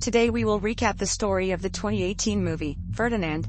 Today we will recap the story of the 2018 movie, Ferdinand.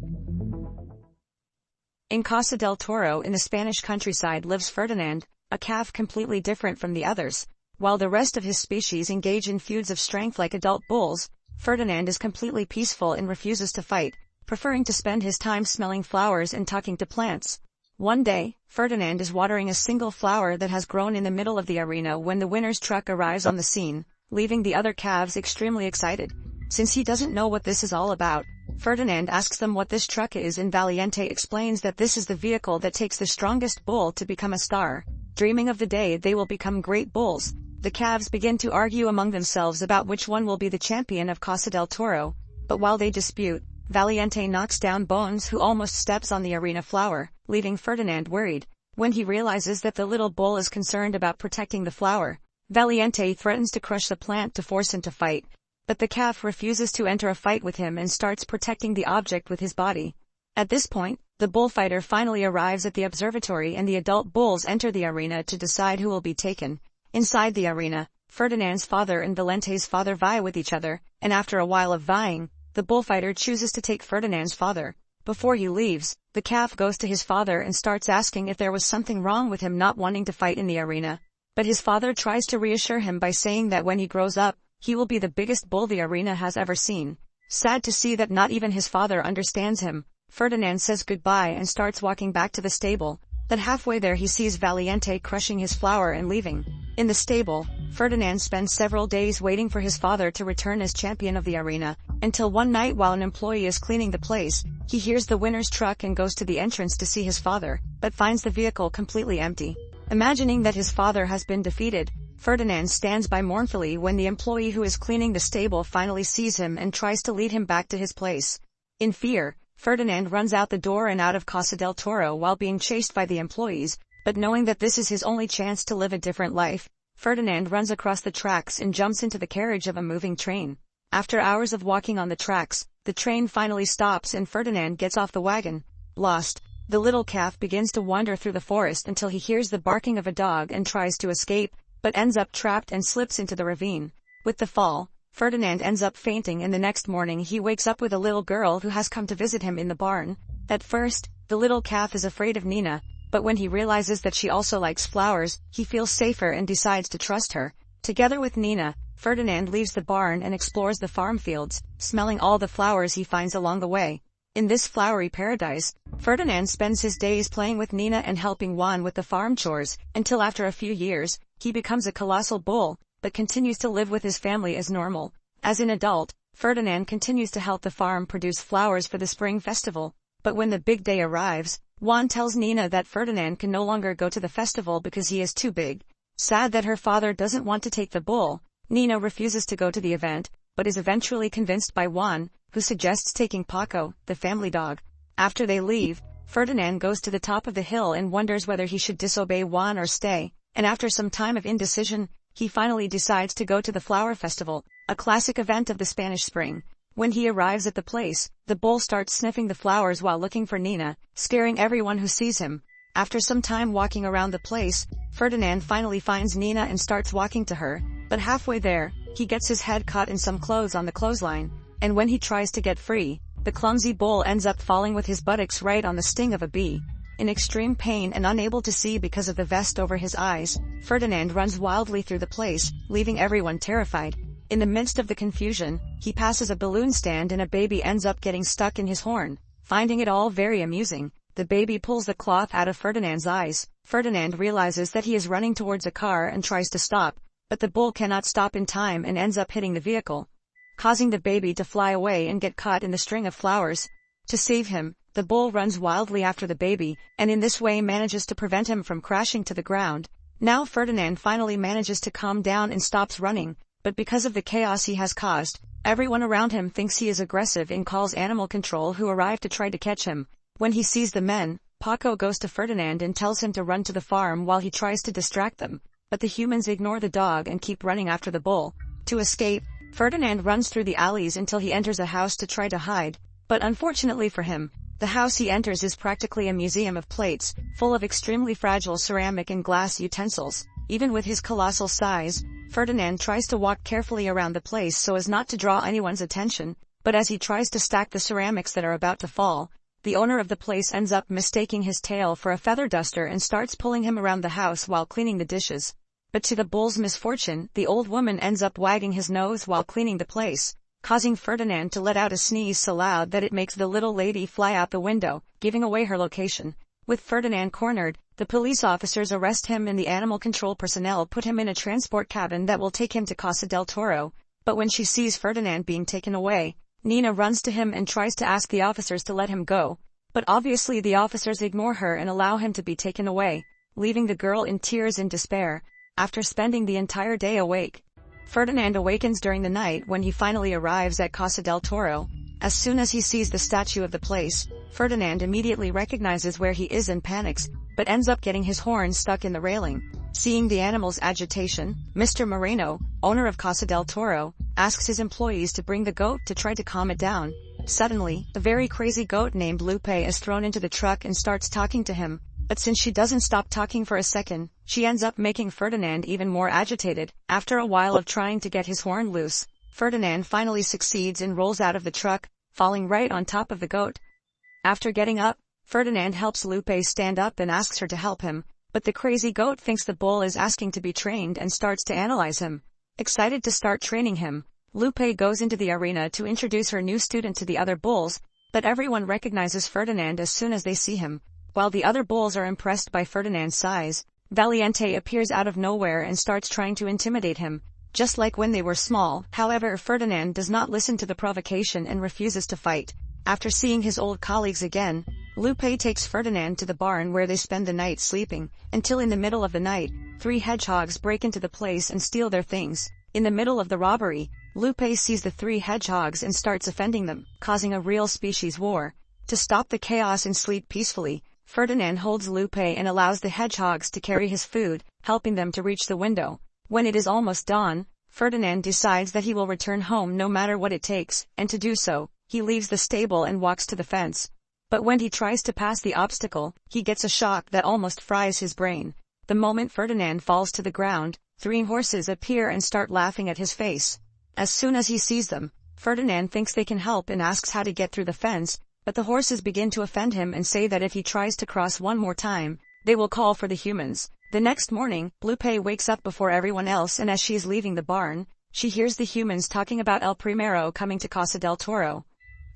In Casa del Toro in the Spanish countryside lives Ferdinand, a calf completely different from the others. While the rest of his species engage in feuds of strength like adult bulls, Ferdinand is completely peaceful and refuses to fight, preferring to spend his time smelling flowers and talking to plants. One day, Ferdinand is watering a single flower that has grown in the middle of the arena when the winner's truck arrives on the scene, leaving the other calves extremely excited. Since he doesn't know what this is all about, Ferdinand asks them what this truck is, and Valiente explains that this is the vehicle that takes the strongest bull to become a star. Dreaming of the day they will become great bulls, the calves begin to argue among themselves about which one will be the champion of Casa del Toro. But while they dispute, Valiente knocks down Bones, who almost steps on the arena flower, leaving Ferdinand worried. When he realizes that the little bull is concerned about protecting the flower, Valiente threatens to crush the plant to force him to fight. But the calf refuses to enter a fight with him and starts protecting the object with his body. At this point, the bullfighter finally arrives at the observatory and the adult bulls enter the arena to decide who will be taken. Inside the arena, Ferdinand's father and Valente's father vie with each other, and after a while of vying, the bullfighter chooses to take Ferdinand's father. Before he leaves, the calf goes to his father and starts asking if there was something wrong with him not wanting to fight in the arena. But his father tries to reassure him by saying that when he grows up, he will be the biggest bull the arena has ever seen. Sad to see that not even his father understands him, Ferdinand says goodbye and starts walking back to the stable, but halfway there he sees Valiente crushing his flower and leaving. In the stable, Ferdinand spends several days waiting for his father to return as champion of the arena, until one night while an employee is cleaning the place, he hears the winner's truck and goes to the entrance to see his father, but finds the vehicle completely empty. Imagining that his father has been defeated, Ferdinand stands by mournfully when the employee who is cleaning the stable finally sees him and tries to lead him back to his place. In fear, Ferdinand runs out the door and out of Casa del Toro while being chased by the employees, but knowing that this is his only chance to live a different life, Ferdinand runs across the tracks and jumps into the carriage of a moving train. After hours of walking on the tracks, the train finally stops and Ferdinand gets off the wagon. Lost, the little calf begins to wander through the forest until he hears the barking of a dog and tries to escape, but ends up trapped and slips into the ravine. With the fall, Ferdinand ends up fainting, and the next morning he wakes up with a little girl who has come to visit him in the barn. At first, the little calf is afraid of Nina, but when he realizes that she also likes flowers, he feels safer and decides to trust her. Together with Nina, Ferdinand leaves the barn and explores the farm fields, smelling all the flowers he finds along the way. In this flowery paradise, Ferdinand spends his days playing with Nina and helping Juan with the farm chores, until after a few years, he becomes a colossal bull, but continues to live with his family as normal. As an adult, Ferdinand continues to help the farm produce flowers for the spring festival, but when the big day arrives, Juan tells Nina that Ferdinand can no longer go to the festival because he is too big. Sad that her father doesn't want to take the bull, Nina refuses to go to the event, but is eventually convinced by Juan, who suggests taking Paco, the family dog. After they leave, Ferdinand goes to the top of the hill and wonders whether he should disobey Juan or stay, and after some time of indecision, he finally decides to go to the flower festival, a classic event of the Spanish spring. When he arrives at the place, the bull starts sniffing the flowers while looking for Nina, scaring everyone who sees him. After some time walking around the place, Ferdinand finally finds Nina and starts walking to her, but halfway there, he gets his head caught in some clothes on the clothesline, and when he tries to get free, the clumsy bull ends up falling with his buttocks right on the sting of a bee. In extreme pain and unable to see because of the vest over his eyes, Ferdinand runs wildly through the place, leaving everyone terrified. In the midst of the confusion, he passes a balloon stand and a baby ends up getting stuck in his horn. Finding it all very amusing, the baby pulls the cloth out of Ferdinand's eyes. Ferdinand realizes that he is running towards a car and tries to stop, but the bull cannot stop in time and ends up hitting the vehicle, causing the baby to fly away and get caught in the string of flowers. To save him, the bull runs wildly after the baby, and in this way manages to prevent him from crashing to the ground. Now Ferdinand finally manages to calm down and stops running, but because of the chaos he has caused, everyone around him thinks he is aggressive and calls animal control, who arrive to try to catch him. When he sees the men, Paco goes to Ferdinand and tells him to run to the farm while he tries to distract them, but the humans ignore the dog and keep running after the bull. To escape, Ferdinand runs through the alleys until he enters a house to try to hide, but unfortunately for him, the house he enters is practically a museum of plates, full of extremely fragile ceramic and glass utensils. Even with his colossal size, Ferdinand tries to walk carefully around the place so as not to draw anyone's attention, but as he tries to stack the ceramics that are about to fall, the owner of the place ends up mistaking his tail for a feather duster and starts pulling him around the house while cleaning the dishes. But to the bull's misfortune, the old woman ends up wagging his nose while cleaning the place, causing Ferdinand to let out a sneeze so loud that it makes the little lady fly out the window, giving away her location. With Ferdinand cornered, the police officers arrest him and the animal control personnel put him in a transport cabin that will take him to Casa del Toro. But when she sees Ferdinand being taken away, Nina runs to him and tries to ask the officers to let him go. But obviously the officers ignore her and allow him to be taken away, leaving the girl in tears and despair. After spending the entire day awake, Ferdinand awakens during the night when he finally arrives at Casa del Toro. As soon as he sees the statue of the place, Ferdinand immediately recognizes where he is and panics, but ends up getting his horn stuck in the railing. Seeing the animal's agitation, Mr. Moreno, owner of Casa del Toro, asks his employees to bring the goat to try to calm it down. Suddenly, a very crazy goat named Lupe is thrown into the truck and starts talking to him. But since she doesn't stop talking for a second, she ends up making Ferdinand even more agitated. After a while of trying to get his horn loose, Ferdinand finally succeeds and rolls out of the truck, falling right on top of the goat. After getting up, Ferdinand helps Lupe stand up and asks her to help him, but the crazy goat thinks the bull is asking to be trained and starts to analyze him. Excited to start training him, Lupe goes into the arena to introduce her new student to the other bulls, but everyone recognizes Ferdinand as soon as they see him. While the other bulls are impressed by Ferdinand's size, Valiente appears out of nowhere and starts trying to intimidate him, just like when they were small. However, Ferdinand does not listen to the provocation and refuses to fight. After seeing his old colleagues again, Lupe takes Ferdinand to the barn where they spend the night sleeping, until in the middle of the night, 3 hedgehogs break into the place and steal their things. In the middle of the robbery, Lupe sees the 3 hedgehogs and starts offending them, causing a real species war. To stop the chaos and sleep peacefully, Ferdinand holds Lupe and allows the hedgehogs to carry his food, helping them to reach the window. When it is almost dawn, Ferdinand decides that he will return home no matter what it takes, and to do so, he leaves the stable and walks to the fence. But when he tries to pass the obstacle, he gets a shock that almost fries his brain. The moment Ferdinand falls to the ground, 3 horses appear and start laughing at his face. As soon as he sees them, Ferdinand thinks they can help and asks how to get through the fence, but the horses begin to offend him and say that if he tries to cross one more time, they will call for the humans. The next morning, Lupe wakes up before everyone else, and as she is leaving the barn, she hears the humans talking about El Primero coming to Casa del Toro.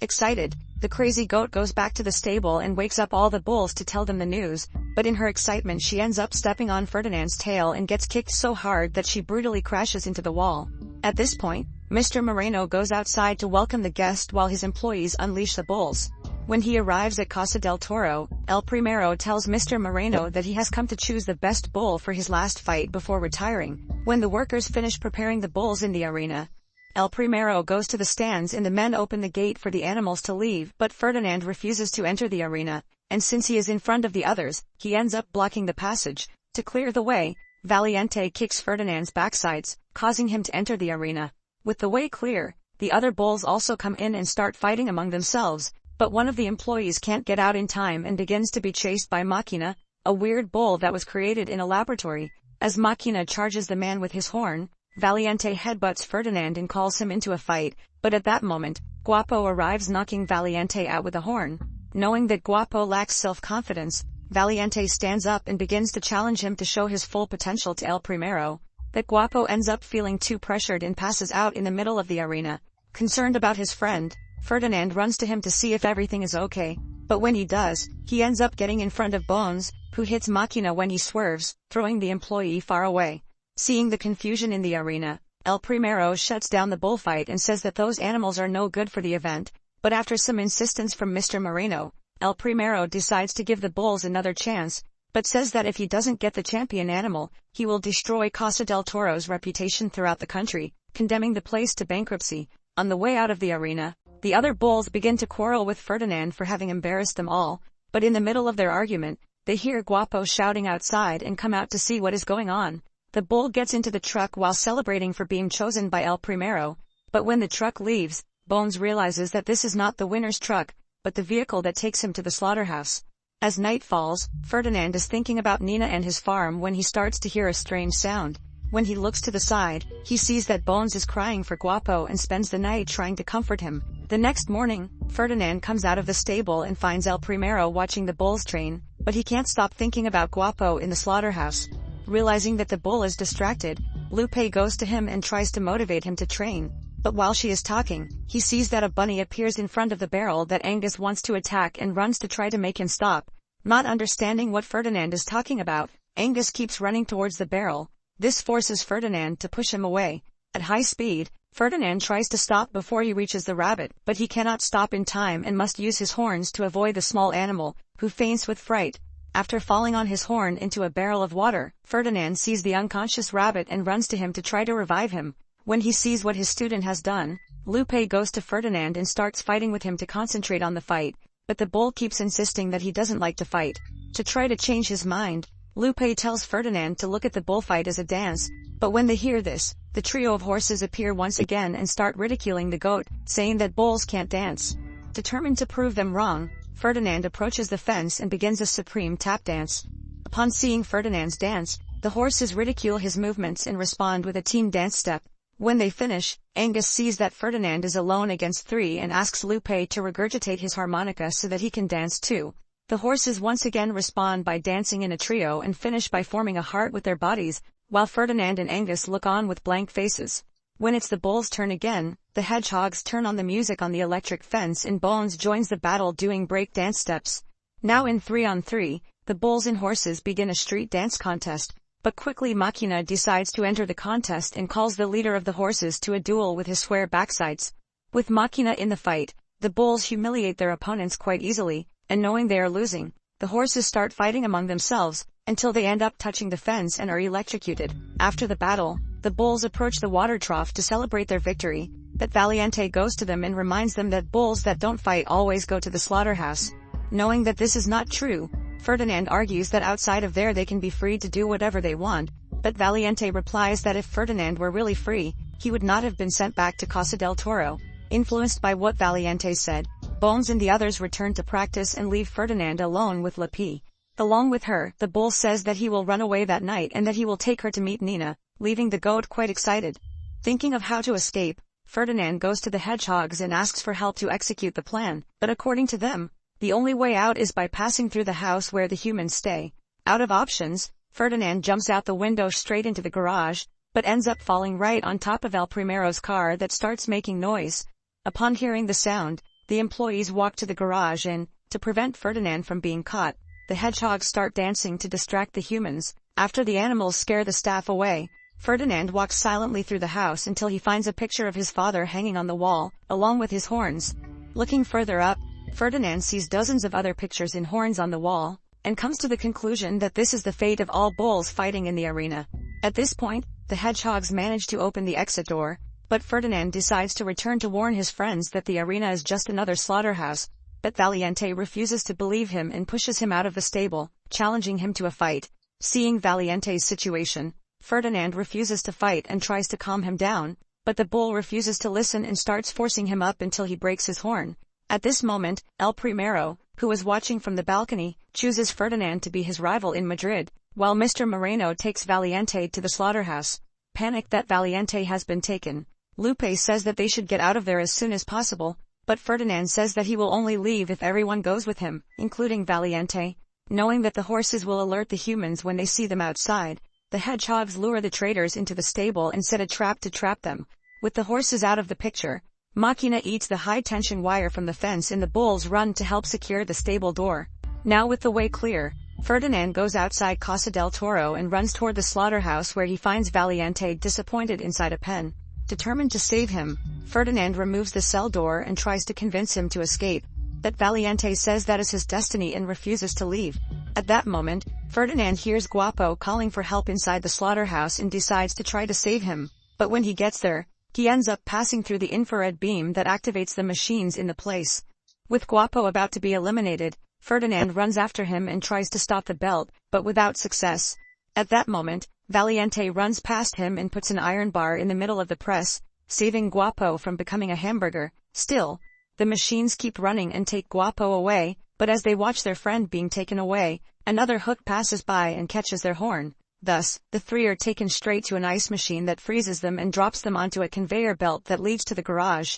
Excited, the crazy goat goes back to the stable and wakes up all the bulls to tell them the news, but in her excitement she ends up stepping on Ferdinand's tail and gets kicked so hard that she brutally crashes into the wall. At this point, Mr. Moreno goes outside to welcome the guest while his employees unleash the bulls. When he arrives at Casa del Toro, El Primero tells Mr. Moreno that he has come to choose the best bull for his last fight before retiring. When the workers finish preparing the bulls in the arena, El Primero goes to the stands and the men open the gate for the animals to leave, but Ferdinand refuses to enter the arena, and since he is in front of the others, he ends up blocking the passage. To clear the way, Valiente kicks Ferdinand's backsides, causing him to enter the arena. With the way clear, the other bulls also come in and start fighting among themselves, but one of the employees can't get out in time and begins to be chased by Machina, a weird bull that was created in a laboratory. As Machina charges the man with his horn, Valiente headbutts Ferdinand and calls him into a fight, but at that moment, Guapo arrives knocking Valiente out with a horn. Knowing that Guapo lacks self-confidence, Valiente stands up and begins to challenge him to show his full potential to El Primero. But Guapo ends up feeling too pressured and passes out in the middle of the arena. Concerned about his friend, Ferdinand runs to him to see if everything is okay, but when he does, he ends up getting in front of Bones, who hits Machina when he swerves, throwing the employee far away. Seeing the confusion in the arena, El Primero shuts down the bullfight and says that those animals are no good for the event, but after some insistence from Mr. Moreno, El Primero decides to give the bulls another chance, but says that if he doesn't get the champion animal, he will destroy Casa del Toro's reputation throughout the country, condemning the place to bankruptcy. On the way out of the arena, the other bulls begin to quarrel with Ferdinand for having embarrassed them all, but in the middle of their argument, they hear Guapo shouting outside and come out to see what is going on. The bull gets into the truck while celebrating for being chosen by El Primero, but when the truck leaves, Bones realizes that this is not the winner's truck, but the vehicle that takes him to the slaughterhouse. As night falls, Ferdinand is thinking about Nina and his farm when he starts to hear a strange sound. When he looks to the side, he sees that Bones is crying for Guapo and spends the night trying to comfort him. The next morning, Ferdinand comes out of the stable and finds El Primero watching the bull's train, but he can't stop thinking about Guapo in the slaughterhouse. Realizing that the bull is distracted, Lupe goes to him and tries to motivate him to train. But while she is talking, he sees that a bunny appears in front of the barrel that Angus wants to attack and runs to try to make him stop. Not understanding what Ferdinand is talking about, Angus keeps running towards the barrel. This forces Ferdinand to push him away. At high speed, Ferdinand tries to stop before he reaches the rabbit, but he cannot stop in time and must use his horns to avoid the small animal, who faints with fright. After falling on his horn into a barrel of water, Ferdinand sees the unconscious rabbit and runs to him to try to revive him. When he sees what his student has done, Lupe goes to Ferdinand and starts fighting with him to concentrate on the fight, but the bull keeps insisting that he doesn't like to fight. To try to change his mind, Lupe tells Ferdinand to look at the bullfight as a dance, but when they hear this, the trio of horses appear once again and start ridiculing the goat, saying that bulls can't dance. Determined to prove them wrong, Ferdinand approaches the fence and begins a supreme tap dance. Upon seeing Ferdinand's dance, the horses ridicule his movements and respond with a team dance step. When they finish, Angus sees that Ferdinand is alone against three and asks Lupe to regurgitate his harmonica so that he can dance too. The horses once again respond by dancing in a trio and finish by forming a heart with their bodies, while Ferdinand and Angus look on with blank faces. When it's the bull's turn again, the hedgehogs turn on the music on the electric fence and Bones joins the battle doing break dance steps. Now in 3-on-3, the bulls and horses begin a street dance contest, but quickly Machina decides to enter the contest and calls the leader of the horses to a duel with his square backsides. With Machina in the fight, the bulls humiliate their opponents quite easily, and knowing they are losing, the horses start fighting among themselves, until they end up touching the fence and are electrocuted. After the battle, the bulls approach the water trough to celebrate their victory, but Valiente goes to them and reminds them that bulls that don't fight always go to the slaughterhouse. Knowing that this is not true, Ferdinand argues that outside of there they can be free to do whatever they want, but Valiente replies that if Ferdinand were really free, he would not have been sent back to Casa del Toro. Influenced by what Valiente said, Bones and the others return to practice and leave Ferdinand alone with Lapi. Along with her, the bull says that he will run away that night and that he will take her to meet Nina, leaving the goat quite excited. Thinking of how to escape, Ferdinand goes to the hedgehogs and asks for help to execute the plan, but according to them, the only way out is by passing through the house where the humans stay. Out of options, Ferdinand jumps out the window straight into the garage, but ends up falling right on top of El Primero's car that starts making noise. Upon hearing the sound, the employees walk to the garage and, to prevent Ferdinand from being caught, the hedgehogs start dancing to distract the humans. After the animals scare the staff away, Ferdinand walks silently through the house until he finds a picture of his father hanging on the wall, along with his horns. Looking further up, Ferdinand sees dozens of other pictures in horns on the wall, and comes to the conclusion that this is the fate of all bulls fighting in the arena. At this point, the hedgehogs manage to open the exit door, but Ferdinand decides to return to warn his friends that the arena is just another slaughterhouse. But Valiente refuses to believe him and pushes him out of the stable, challenging him to a fight. Seeing Valiente's situation, Ferdinand refuses to fight and tries to calm him down, but the bull refuses to listen and starts forcing him up until he breaks his horn. At this moment, El Primero, who is watching from the balcony, chooses Ferdinand to be his rival in Madrid, while Mr. Moreno takes Valiente to the slaughterhouse. Panicked that Valiente has been taken, Lupe says that they should get out of there as soon as possible, but Ferdinand says that he will only leave if everyone goes with him, including Valiente. Knowing that the horses will alert the humans when they see them outside, the hedgehogs lure the traders into the stable and set a trap to trap them. With the horses out of the picture, Machina eats the high-tension wire from the fence and the bulls run to help secure the stable door. Now with the way clear, Ferdinand goes outside Casa del Toro and runs toward the slaughterhouse where he finds Valiente disappointed inside a pen. Determined to save him, Ferdinand removes the cell door and tries to convince him to escape, but Valiente says that is his destiny and refuses to leave. At that moment, Ferdinand hears Guapo calling for help inside the slaughterhouse and decides to try to save him, but when he gets there, he ends up passing through the infrared beam that activates the machines in the place. With Guapo about to be eliminated, Ferdinand runs after him and tries to stop the belt, but without success. At that moment, Valiente runs past him and puts an iron bar in the middle of the press, saving Guapo from becoming a hamburger. Still, the machines keep running and take Guapo away, but as they watch their friend being taken away, another hook passes by and catches their horn. Thus, the three are taken straight to an ice machine that freezes them and drops them onto a conveyor belt that leads to the garage.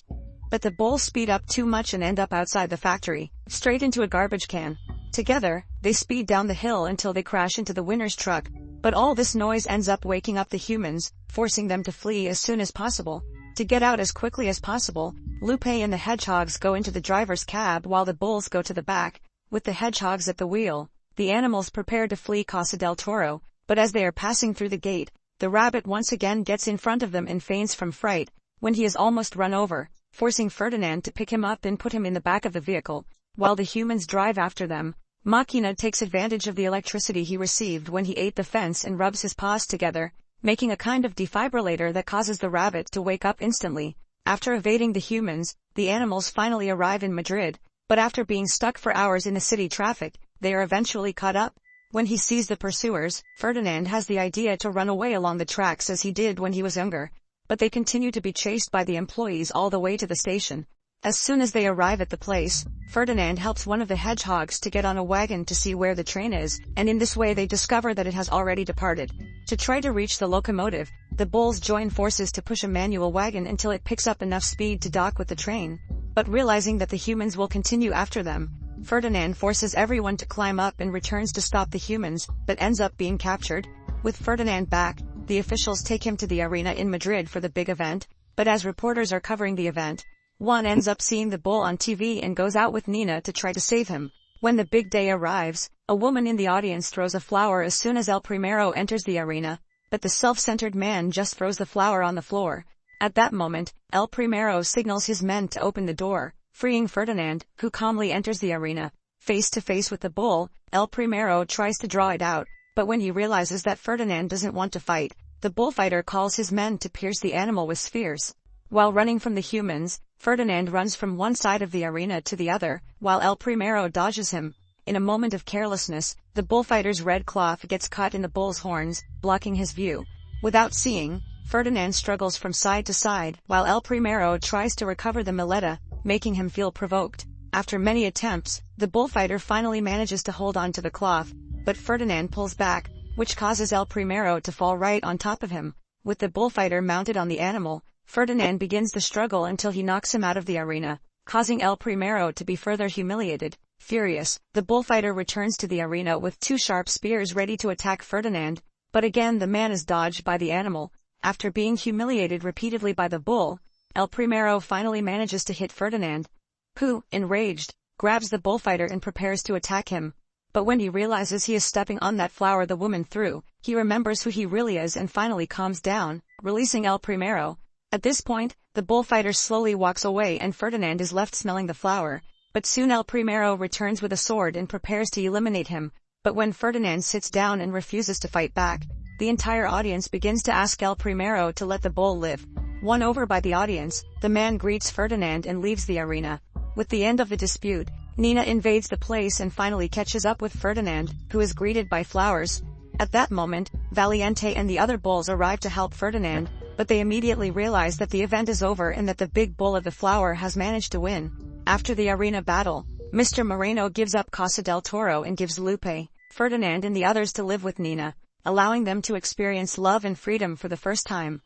But the bulls speed up too much and end up outside the factory, straight into a garbage can. Together, they speed down the hill until they crash into the winner's truck. But all this noise ends up waking up the humans, forcing them to flee as soon as possible. To get out as quickly as possible, Lupe and the hedgehogs go into the driver's cab while the bulls go to the back, with the hedgehogs at the wheel. The animals prepare to flee Casa del Toro, but as they are passing through the gate, the rabbit once again gets in front of them and faints from fright, when he is almost run over, forcing Ferdinand to pick him up and put him in the back of the vehicle, while the humans drive after them. Machina takes advantage of the electricity he received when he ate the fence and rubs his paws together, making a kind of defibrillator that causes the rabbit to wake up instantly. After evading the humans, the animals finally arrive in Madrid, but after being stuck for hours in the city traffic, they are eventually caught up. When he sees the pursuers, Ferdinand has the idea to run away along the tracks as he did when he was younger, but they continue to be chased by the employees all the way to the station. As soon as they arrive at the place, Ferdinand helps one of the hedgehogs to get on a wagon to see where the train is, and in this way they discover that it has already departed. To try to reach the locomotive, the bulls join forces to push a manual wagon until it picks up enough speed to dock with the train. But realizing that the humans will continue after them, Ferdinand forces everyone to climb up and returns to stop the humans, but ends up being captured. With Ferdinand back, the officials take him to the arena in Madrid for the big event, but as reporters are covering the event, one ends up seeing the bull on TV and goes out with Nina to try to save him. When the big day arrives, a woman in the audience throws a flower as soon as El Primero enters the arena, but the self-centered man just throws the flower on the floor. At that moment, El Primero signals his men to open the door, freeing Ferdinand, who calmly enters the arena. Face to face with the bull, El Primero tries to draw it out, but when he realizes that Ferdinand doesn't want to fight, the bullfighter calls his men to pierce the animal with spears. While running from the humans, Ferdinand runs from one side of the arena to the other, while El Primero dodges him. In a moment of carelessness, the bullfighter's red cloth gets caught in the bull's horns, blocking his view. Without seeing, Ferdinand struggles from side to side, while El Primero tries to recover the muleta, making him feel provoked. After many attempts, the bullfighter finally manages to hold on to the cloth, but Ferdinand pulls back, which causes El Primero to fall right on top of him. With the bullfighter mounted on the animal, Ferdinand begins the struggle until he knocks him out of the arena, causing El Primero to be further humiliated. Furious, the bullfighter returns to the arena with two sharp spears ready to attack Ferdinand, but again the man is dodged by the animal. After being humiliated repeatedly by the bull, El Primero finally manages to hit Ferdinand, who, enraged, grabs the bullfighter and prepares to attack him. But when he realizes he is stepping on that flower the woman threw, he remembers who he really is and finally calms down, releasing El Primero. At this point, the bullfighter slowly walks away and Ferdinand is left smelling the flower, but soon El Primero returns with a sword and prepares to eliminate him. But when Ferdinand sits down and refuses to fight back, the entire audience begins to ask El Primero to let the bull live. Won over by the audience, the man greets Ferdinand and leaves the arena. With the end of the dispute, Nina invades the place and finally catches up with Ferdinand, who is greeted by flowers. At that moment, Valiente and the other bulls arrive to help Ferdinand, but they immediately realize that the event is over and that the big bull of the flower has managed to win. After the arena battle, Mr. Moreno gives up Casa del Toro and gives Lupe, Ferdinand and the others to live with Nina, allowing them to experience love and freedom for the first time.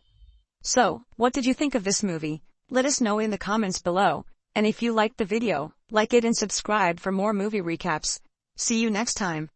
So, what did you think of this movie? Let us know in the comments below, and if you liked the video, like it and subscribe for more movie recaps. See you next time.